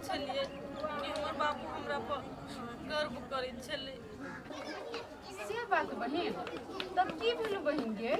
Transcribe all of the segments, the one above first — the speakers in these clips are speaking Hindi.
छलिए कि हमर बाबू हमरा पर गर्व करैत छलै। से बात बहिन, तब की भेल बहिन गे?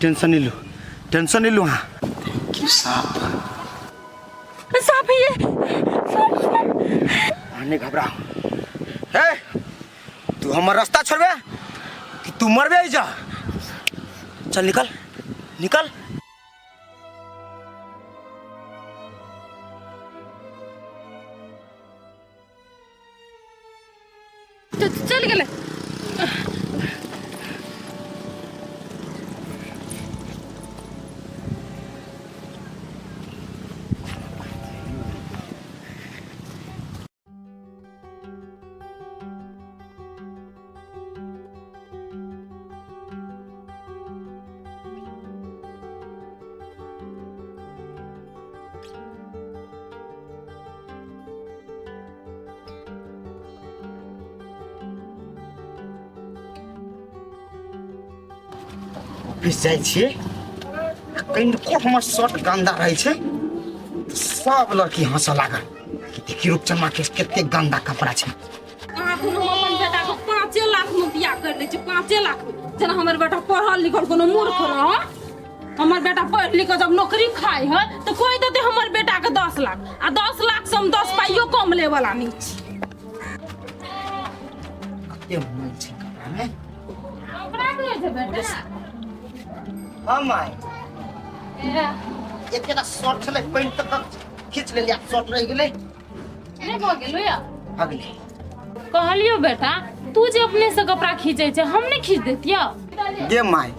टेंशन नहीं लो हाँ कि सांप है ये। नहीं घबरा। तू हमारा रास्ता छोड़बे कि तू मरबे जा। चल निकल निकल। चल गेले। ऑफिस जाइ छिए कहीं कोट में शर्ट गंदा रहे छे सब लड़की हंसा लागल कि देखी रूपचंदा के केते गंदा कपड़ा छे। अपन बेटा को 5 लाख में बियाह कर दे छे। 5 लाख में जना हमर बेटा पढ़ल लिखल कोनो मूर्ख रह। हमर बेटा पढ़ लिख जब नौकरी खाए है तो कोई देते हमर बेटा के 10 लाख आ 10 लाख से हम 10 पाइयो कम ले वाला नहीं छी। कते मन छे कपड़ा में कपड़ा नहीं छे बेटा। हम आए एकेटा शर्ट छले पैंट तक खींच ले लिया। शर्ट रह गेले नहीं भ गेलो या अगले कहलियो बेटा तू जे अपने से कपड़ा खींचे छे हम नहीं खींच देतिया। गे माय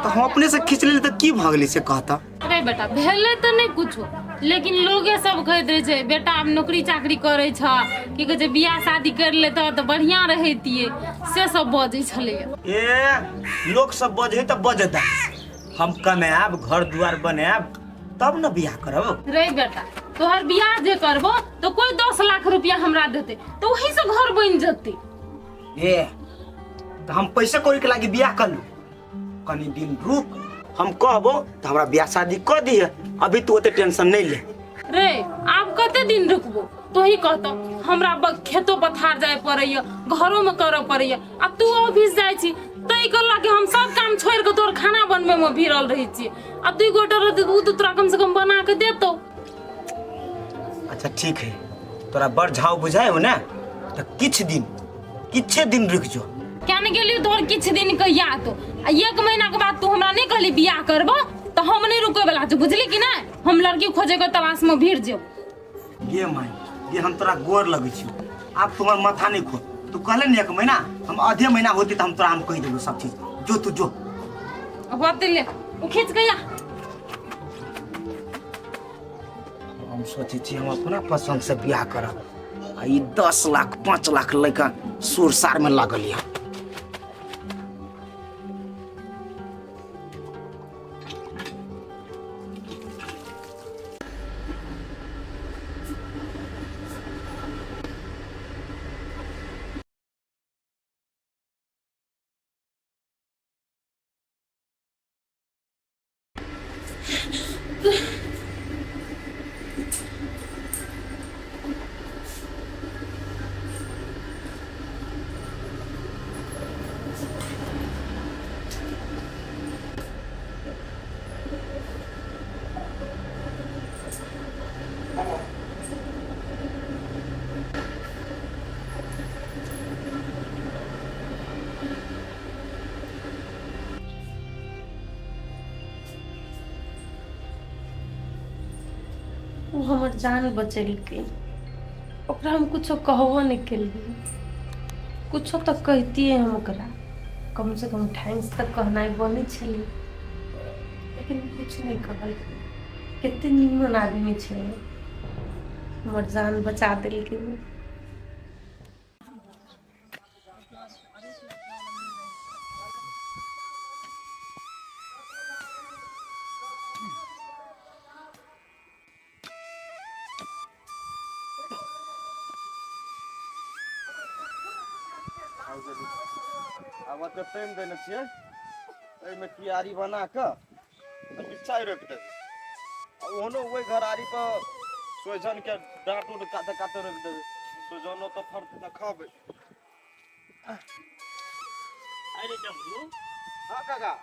तो हम अपने से खींच ले तो की भ गेले से कहता। अरे बेटा भेले तो नहीं कुछो लेकिन लोगे सब कह दे छे बेटा अब नौकरी चाकरी करे छ कि कहे बियाह शादी कर लेता तो बढ़िया रहतिए से सब बजे छले। ए लोग सब बजे तो बजता हम कमाब घर दुआर बनाब तब न बियाह करब। रे बेटा तोहर बियाह जे करबो तो कोई 10 लाख रुपया हमरा देते तो वही से घर बन जते। ए तो हम पैसे कौड़ी के लागी बियाह कर लू कनी दिन रुक हम कहबो तो हमरा बियाह शादी कर दिए। अभी तू ओते टेंशन नहीं ले। रे आप कते दिन रुकबो तो ही कहतो हमरा खेतो पथार जाय पड़ैया घरों में करे पड़ैया। अब तू ऑफिस जाय छी तई कहला कि हम सब काम छोड़ के तोर खाना बनवे में भिड़ल रही छी। अब 2 गोटा रहते तो तोरा कम से कम बना के देतो। अच्छा ठीक है तोरा बड़ झाव बुझाए हो ना तो किछ दिन रुक जो। क्या नहीं गेली तोर किछ दिन कहिया तो 1 महीना के बाद तू हमरा नहीं कहली बियाह करबो तो हम नहीं रुके वाला छ बुझली कि ना। हम लड़की खोजे के तलाश में भीड़ जेब। ये माय ये हम तोरा गोर लगै छी आप तुम्हार माथा नहीं खो। तू कहले न 1 महीना हम आधे महीना होती तो हम तोरा हम कह देबो सब चीज। जो तू जो अब ले ओ खींच गया। हम सोचे छी हम अपना पसंद से बियाह करब आ ई 10 लाख 5 लाख लइका सुरसार में लागल या। वो हमर जान बचेलकै ओकरा हम कुछो कहबो नहीं केलिए। कुछो तो कहतिए हम ओकरा कम से कम थैंक्स तक कहनाइ बने छलै लेकिन कुछ नहीं कहल। केते निमन आदमी छलै हमर जान बचा देलकै। अब के टाइम देने छियै एहिमे कियारी बना के बिछाई रख दे ओहनो वही घरारी पर सोजन के डांट उट काटे काटे रख देबे सोजनो तो फर्क न खाबे। अरे डमरू हां काका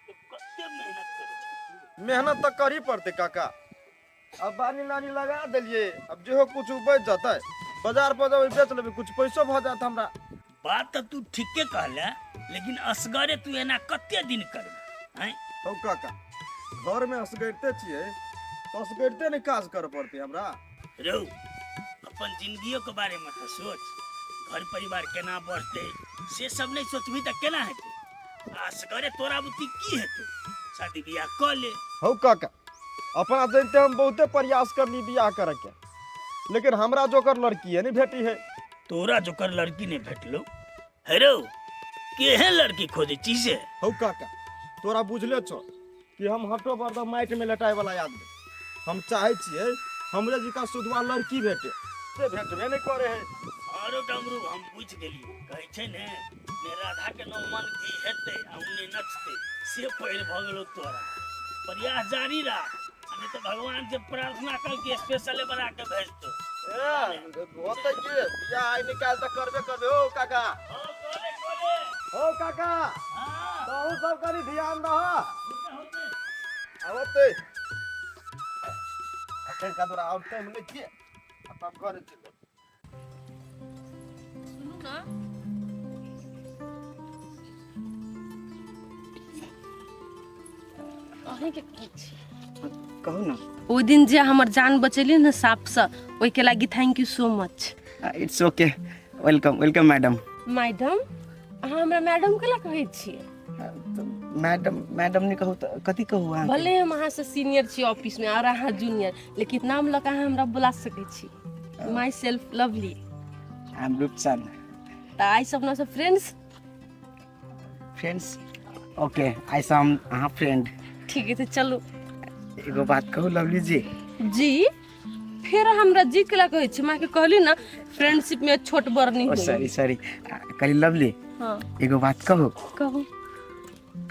तो कते मेहनत करे छै। मेहनत तो करी पड़ते काका। अब बानी लानी लगा दिलिए अब जो कुछ बच जाता है बाजार पर जब बेच लेबे कुछ पैसो भ जात हमरा। बात तो तू ठीके कहला लेकिन असगरे तू एना कते दिन करबे हैं। हो काका घर में असगरते छिए तो असगरते नहीं काज कर पड़ते हमरा। रौ अपन जिंदगियों के बारे में तो सोच घर परिवार केना बढ़ते से सब नहीं सोचबी त केना हेतै। असगरे तोरा बुद्धि की हेतै शादी बियाह क ले। हो काका अपना जानते हम बहुते प्रयास करली बियाह करे के लेकिन हमरा जोकर लड़की है नहीं भेटी है। तोरा जोकर लड़की ने भेटलो हेरो केहन लड़की खोजे चीजे। हो काका तोरा बुझले छो कि हम हटो बर्दा माइट में लटाए वाला आदमी हम चाहे छिए हमरे जिका सुधवा लड़की भेटे से भेटबे नहीं करे है। आरो डमरू हम बुझ गेलियो कहै छै ने राधा के नो मन की हेतै आ उन्ने नचते से पहिल भ गेलो तोरा। प्रयास जारी रख नहीं तो भगवान से प्रार्थना कर के स्पेशल बना के भेज दो। होते कि बियाह आई निकाल त करबे करबे। हो काका हो काका हां तो सब करी ध्यान रह होते आवते अपन का तोरा आउट टाइम नहीं किए अपन घर चले। सुनू ना अहीं के की छी कहू ना। ओ दिन जे हमर जान बचेली ना सांप से ओइ के लागि thank you so much. It's okay welcome welcome madam. Madam अहाँ हमरा मैडम केला कहै छियै। मैडम मैडम ने कहू त कथि कहू अहाँ। भले हम अहाँ से सीनियर छी ऑफिस में और अहाँ जूनियर लेकिन नाम लगा अहाँ हमरा बुला सकै छी। Myself lovely I am Roopchand. त आई सब ना सब फ्रेंड्स फ्रेंड्स ओके आई सम अहाँ फ्रेंड। ठीक है तो चलो। एगो बात कहू लवली जी। जी फिर हमरा जी केला कहै छी मां के कहली ना फ्रेंडशिप में छोट बड़ नहीं ओ होई। सॉरी सॉरी करी लवली हां एगो बात कहू कहू।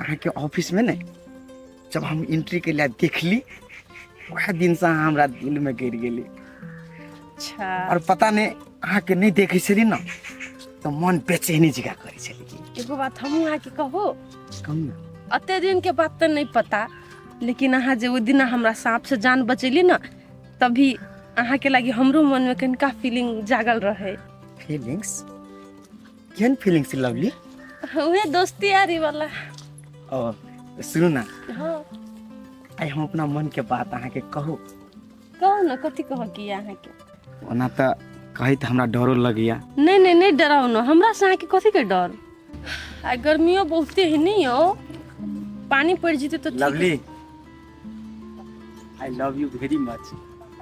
अहाँ के ऑफिस में ने जब हम एंट्री के लिए देखली वह दिन से अहाँ हमरा दिल में गिर गेली। अच्छा और पता नहीं अहाँ के नहीं देखे छली ना तो मन बेचैनी जगह करे छली। एगो बात हमहू अहाँ के कहू कहू ना। अते दिन के बात तो नहीं पता लेकिन अहाँ जे ओ दिन हमरा सांप से जान बचेली ना तभी अहाँ के लागि हमरो मन में कनिका फीलिंग जागल रहे। फीलिंग्स केहन फीलिंग्स लवली। उहे दोस्ती यारी वाला। ओ सुनू ना हां आई हम अपना मन के बात अहाँ के कहू। कहू ना कथी कह की अहाँ के। ओना त कही त हमरा डरो लगिया। नहीं नहीं नहीं डराओ ना हमरा से अहाँ के कथी के डर। आ गर्मियों बहुते है नहीं हो पानी पड़ जीते तो ठीक lovely I love you very much.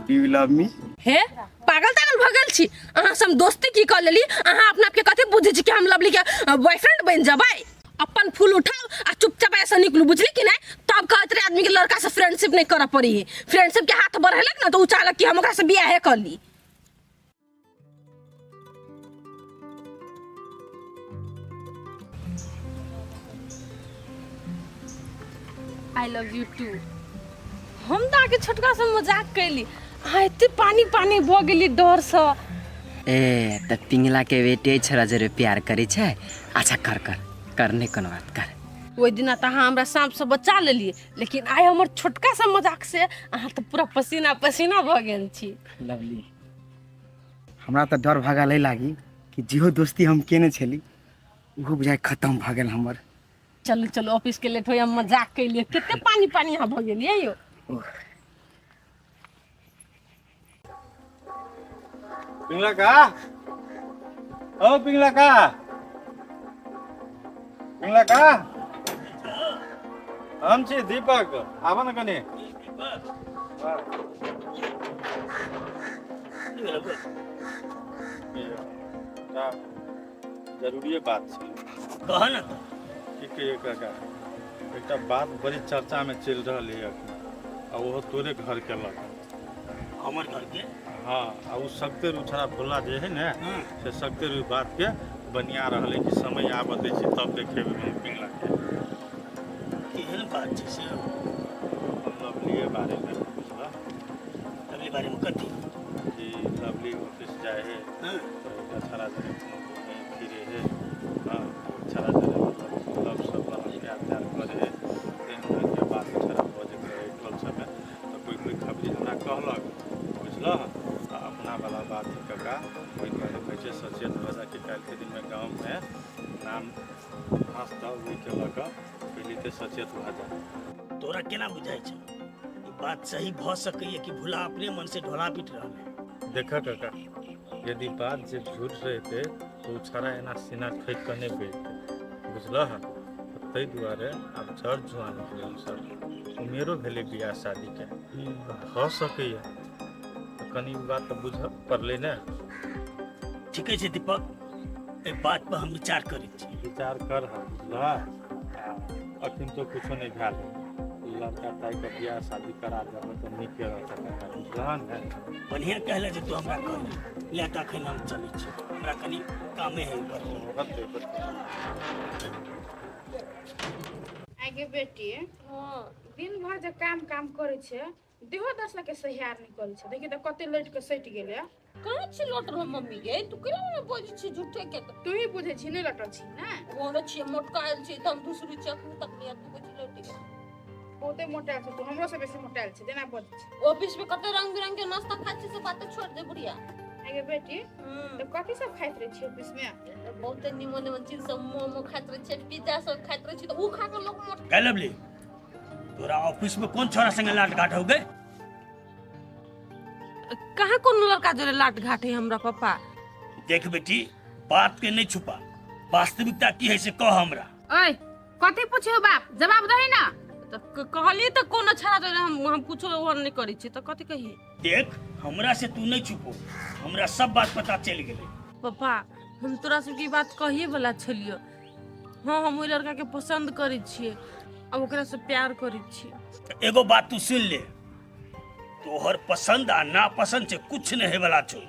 Do you love me. है पागल तागल भगल छी अहाँ से हम दोस्ती की कर लेली। अहाँ अपना आप के कथी बुझै छी कि हम लवली के बॉयफ्रेंड बन जबै। अपन फूल उठाओ आ चुपचाप ऐसा निकलू बुझली कि नहीं। तब कहत रे आदमी के लड़का से फ्रेंडशिप नहीं कर पड़ी है। फ्रेंडशिप के हाथ बढ़ेलक ना तो उ चाहलक कि हम ओकरा से बियाह कर ली। I love you too. हम तो आके छोटका से मजाक कैली अहाँ एते पानी पानी भ गेली डर से। ए त पिंगला के बेटे छोरा जरे प्यार करे छै। अच्छा कर कर करने कोनो बात कर। ओइ दिना त अहाँ हमरा सांप से बचा लेलिए लेकिन आइ हमर छोटका सा मजाक से अहाँ त पूरा पसीना पसीना भ गेल छी। लवली हमरा त डर भागल लागी कि जेहो दोस्ती हम केने छली वो बुझाइ खत्म भ गेल हमर। चलो चलो ऑफिस के लेट होय हम मजाक कैलिए केते पानी पानी यहाँ भ गेलिए यो। पिंगला का ओ पिंगला का हम छी दीपक आवा न कने। जरूरी बात छै कह ना की कहिए काका एकटा बात बड़ी चर्चा में चल रहा है आ वो तोरे घर के लग हमर घर के। हाँ आ उ सकते रुछड़ा भोला जे है ना से सकते रु बात के बनिया रहले कि समय आबऽ दै छी तब देखेबै हम पिंगला के। केहन बात छै से लवली बारे में बुझला अगले बारे में कथी कि लवली ऑफिस जाए है हाँ तो छड़ा जरे घूमे फिरे है। हाँ छड़ा जरे मतलब सब प्यार प्यार करे है तेहन के बात छड़ा बजे करे टोल सब में तो कोई खबरी हमरा कहलक बुझला अपना वाला बात है काका कोई कहले सचेत हो जा कि काल के दिन में गांव में नाम हंसता हुई के लगा पहले ते सचेत हो जा। तोरा केना बुझाई छै ई बात सही भ सकैए कि भुला अपने मन से ढोला पीट रहल है? देखा काका यदि बात जे झूठ रहते तो छड़ा एना सीना ठोक के नहीं बैठते बुझला तै दुआरे अब जड़ जुआन भेलै हमसब उमेरो भेलै बियाह शादी के भ सकैए कनी बात तो बुझ पड़लै ने। ठीके छै दीपक ए बात पर हम विचार करै छी। विचार कर बुझला अखन तो कुछो नहीं भेल लड़का ताई के बियाह शादी करा देबै तो नीके रहत बुझला ने। बढ़िया कहले जे तू हमरा कहली ले त अखन हम चलै छी हमरा कनी कामे है होते आगे बेटी दिन भर जे काम करे छे देहो दर्शक के सहियार निकल छे देखि त कते लेट के सट गेले कहाँ छी लौट रहा मम्मी गे तू केना ने बोझ छी झूठे के तू ही बुझे छी नहीं लटल छी ना बोले छी मोटका आयल छी तम दूसरी चक तक लिया तू बोझ लौट के बहुते मोटाल छे तू हमरो से बेसी मोटाल छे देना बोझ छे ऑफिस में कते रंग बिरंग के नाश्ता खाइ छी से बात छोड़ दे बुढ़िया। आगे बेटी तो कथी सब खाइत रहे छी ऑफिस में? बहुत निमन निमन चीज सब मोमो खाइत रहे छी पिज्जा सब खाइत रहे छी तो ऊ खा के लोग मोट कह लवली तोरा ऑफिस में कौन छोरा संगे लाट घाट हो गए? कहाँ कोनो लड़का जोरे लाट घाट है हमरा पापा? देख बेटी बात के नहीं छुपा वास्तविकता की है से कह हमरा। ओए कथी पूछे बाप जवाब दही ना। तो कहली तो कोनो छड़ा जोरे हम कुछो ओहन नहीं करी छी तो कथी कहिए? देख हमरा से तू नहीं छुपो हमरा सब बात पता चल गेले। पापा हम तोरा सबके बात कहिए वाला छलियो। हाँ हम ओइ लड़का के पसंद करै छियै अब ओकरा से प्यार करै छियै। एगो बात तू सुन ले तोहर पसंद आ नापसंद से कुछ नहीं वाला छो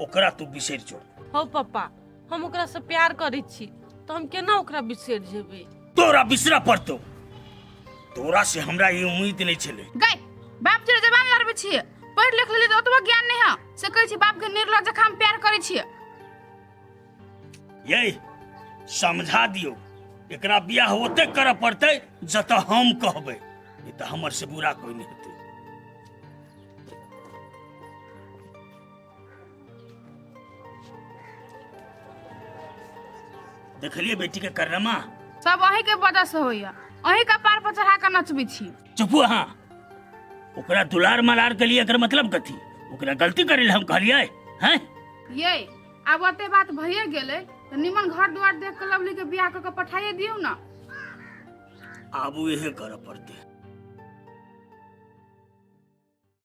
ओकरा तू बिसर जो। हो पापा हम ओकरा से प्यार करै छी तो हम केना ओकरा बिसर जेबै? तोरा बिसरा पड़तो तोरा से हमरा ये उम्मीद नहीं छले। गई बाप जे जवान लड़बे छी पढ़ लिख लेली तो ओतबा ज्ञान नहीं है से कहै छी बाप के निर्लज जखा हम प्यार करै छी। ये समझा दियो एकरा बियाह होते करे पड़ते जत हम कहबै नहीं तो हमर से बुरा कोई नहीं हेतै। देखलिए बेटी के करनमा सब अही के वजह से होइया अही का पार पर चढ़ा के नचबी छी। चुप हाँ ओकरा दुलार मलार के लिए एकर मतलब कथी ओकरा गलती करे हम कहलिए हैं? ये अब ओते बात भइए गेले तो निमन घर द्वार देख के लवली के बियाह क के पठाइए दियो ना। आबू यही करे पड़ते।